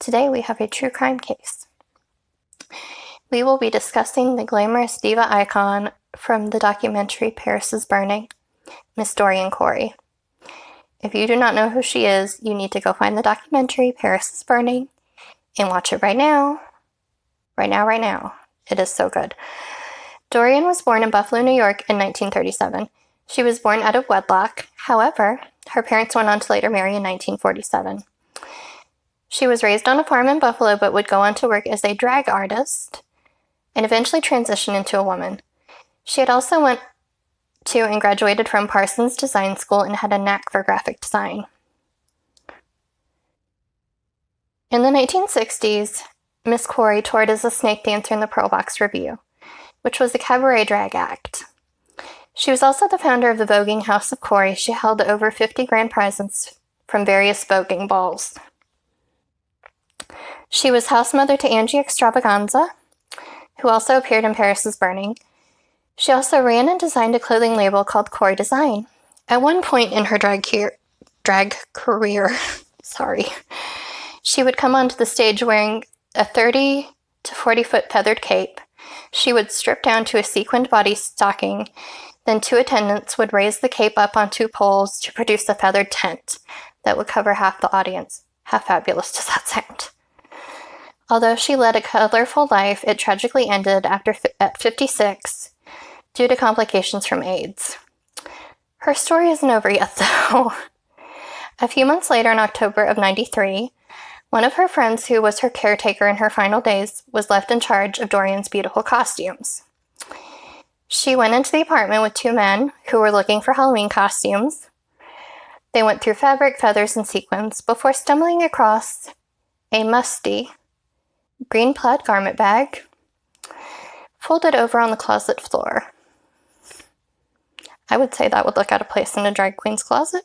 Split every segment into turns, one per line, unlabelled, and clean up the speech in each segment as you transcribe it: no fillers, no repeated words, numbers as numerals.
Today we have a true crime case. We will be discussing the glamorous diva icon from the documentary Paris is Burning, Miss Dorian Corey. If you do not know who she is, you need to go find the documentary Paris is Burning and watch it right now. Right now. It is so good. Dorian was born in Buffalo, New York in 1937. She was born out of wedlock. However, her parents went on to later marry in 1947. She was raised on a farm in Buffalo, but would go on to work as a drag artist and eventually transition into a woman. She had also went to and graduated from Parsons Design School and had a knack for graphic design. In the 1960s, Miss Corey toured as a snake dancer in the Pearl Box Revue, which was a cabaret drag act. She was also the founder of the vogueing House of Corey. She held over 50 grand prizes from various voguing balls. She was house mother to Angie Extravaganza, who also appeared in Paris is Burning. She also ran and designed a clothing label called Corey Design. At one point in her drag career, she would come onto the stage wearing a 30 to 40 foot feathered cape. She would strip down to a sequined body stocking. Then two attendants would raise the cape up on two poles to produce a feathered tent that would cover half the audience. How fabulous does that sound? Although she led a colorful life, it tragically ended at 56 due to complications from AIDS. Her story isn't over yet, though. A few months later, in October of '93, one of her friends, who was her caretaker in her final days, was left in charge of Dorian's beautiful costumes. She went into the apartment with two men who were looking for Halloween costumes. They went through fabric, feathers, and sequins before stumbling across a musty green plaid garment bag folded over on the closet floor. I would say that would look out of place in a drag queen's closet.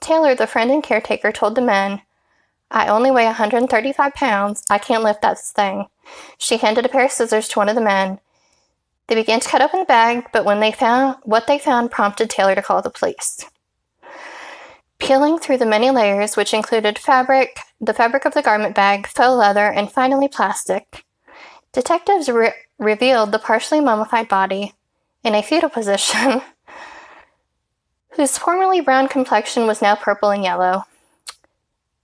Taylor, the friend and caretaker, told the men, "I only weigh 135 pounds. I can't lift that thing." She handed a pair of scissors to one of the men. They began to cut open the bag, but when what they found prompted Taylor to call the police. Peeling through the many layers, which included the fabric of the garment bag, faux leather, and finally plastic, detectives revealed the partially mummified body in a fetal position, whose formerly brown complexion was now purple and yellow.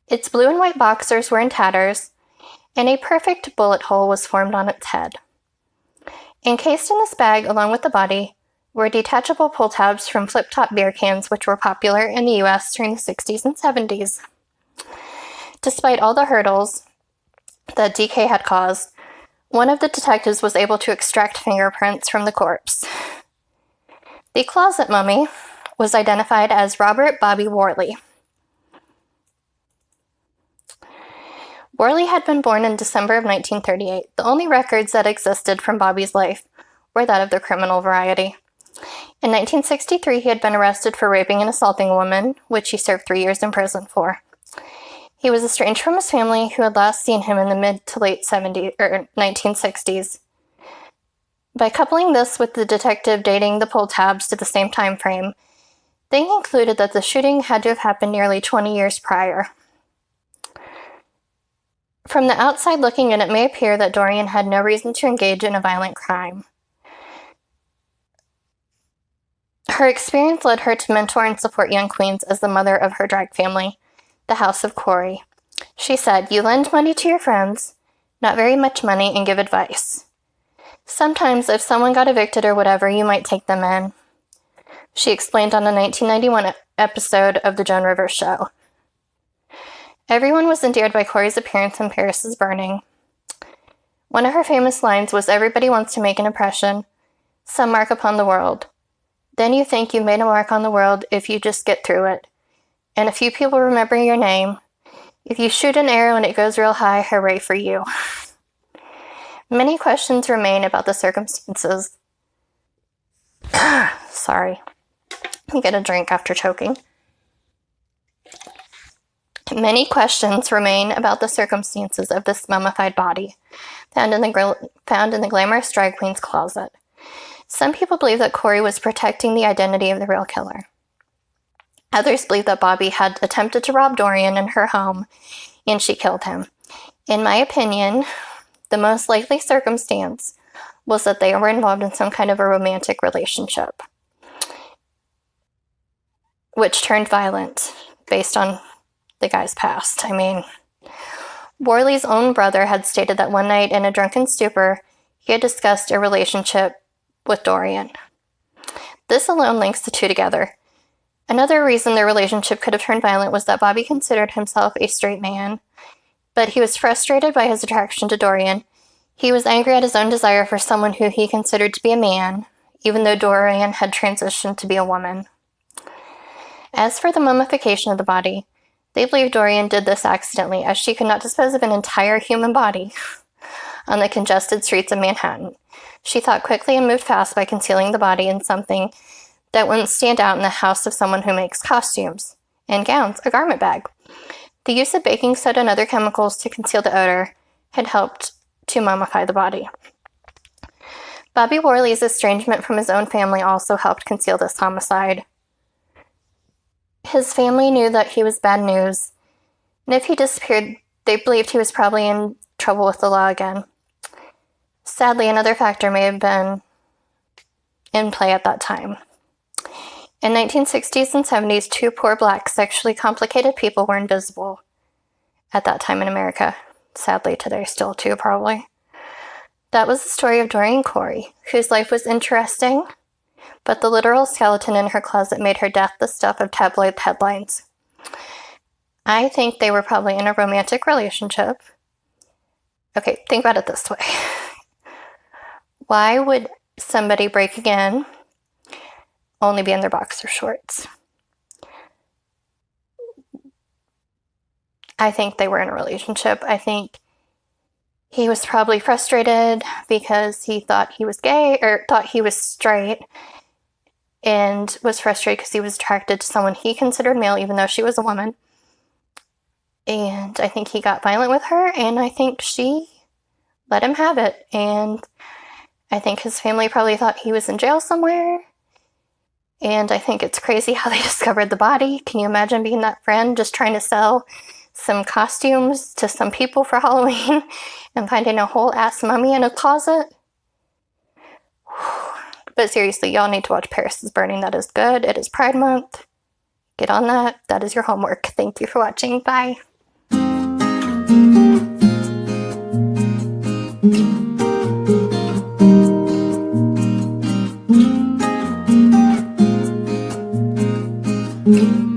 Its blue and white boxers were in tatters, and a perfect bullet hole was formed on its head. Encased in this bag, along with the body, were detachable pull tabs from flip-top beer cans, which were popular in the U.S. during the 60s and 70s. Despite all the hurdles that decay had caused, one of the detectives was able to extract fingerprints from the corpse. The closet mummy was identified as Robert Bobby Worley. Worley had been born in December of 1938. The only records that existed from Bobby's life were that of the criminal variety. In 1963, he had been arrested for raping and assaulting a woman, which he served 3 years in prison for. He was estranged from his family, who had last seen him in the mid to late 1960s. By coupling this with the detective dating the pull tabs to the same time frame, they concluded that the shooting had to have happened nearly 20 years prior. From the outside looking in, it may appear that Dorian had no reason to engage in a violent crime. Her experience led her to mentor and support young queens as the mother of her drag family, the House of Corey. She said, "You lend money to your friends, not very much money, and give advice. Sometimes if someone got evicted or whatever, you might take them in," she explained on a 1991 episode of The Joan Rivers Show. Everyone was endeared by Corey's appearance in Paris is Burning. One of her famous lines was, "Everybody wants to make an impression, some mark upon the world. Then you think you've made a mark on the world if you just get through it. And a few people remember your name. If you shoot an arrow and it goes real high, hooray for you." Many questions remain about the circumstances. Sorry. Let me get a drink after choking. Many questions remain about the circumstances of this mummified body found in the glamorous drag queen's closet. Some people believe that Corey was protecting the identity of the real killer. Others believe that Bobby had attempted to rob Dorian in her home and she killed him. In my opinion, the most likely circumstance was that they were involved in some kind of a romantic relationship, which turned violent based on the guy's past. I mean, Worley's own brother had stated that one night in a drunken stupor, he had discussed a relationship with Dorian. This alone links the two together. Another reason their relationship could have turned violent was that Bobby considered himself a straight man, but he was frustrated by his attraction to Dorian. He was angry at his own desire for someone who he considered to be a man, even though Dorian had transitioned to be a woman. As for the mummification of the body, they believe Dorian did this accidentally, as she could not dispose of an entire human body on the congested streets of Manhattan. She thought quickly and moved fast by concealing the body in something that wouldn't stand out in the house of someone who makes costumes and gowns, a garment bag. The use of baking soda and other chemicals to conceal the odor had helped to mummify the body. Bobby Worley's estrangement from his own family also helped conceal this homicide. His family knew that he was bad news, and if he disappeared, they believed he was probably in trouble with the law again. Sadly, another factor may have been in play at that time. In 1960s and 70s, two poor black sexually complicated people were invisible at that time in America. Sadly, today still too, probably. That was the story of Dorian Corey, whose life was interesting, but the literal skeleton in her closet made her death the stuff of tabloid headlines. I think they were probably in a romantic relationship. Okay, think about it this way. Why would somebody breaking in only be in their boxer shorts? I think they were in a relationship. I think he was probably frustrated because he thought he was gay, or thought he was straight, and was frustrated because he was attracted to someone he considered male, even though she was a woman. And I think he got violent with her, and I think she let him have it. And I think his family probably thought he was in jail somewhere. And I think it's crazy how they discovered the body. Can you imagine being that friend just trying to sell some costumes to some people for Halloween and finding a whole ass mummy in a closet? But seriously, y'all need to watch Paris is Burning. That is good. It is Pride Month. Get on that. That is your homework. Thank you for watching. Bye. Mm-hmm.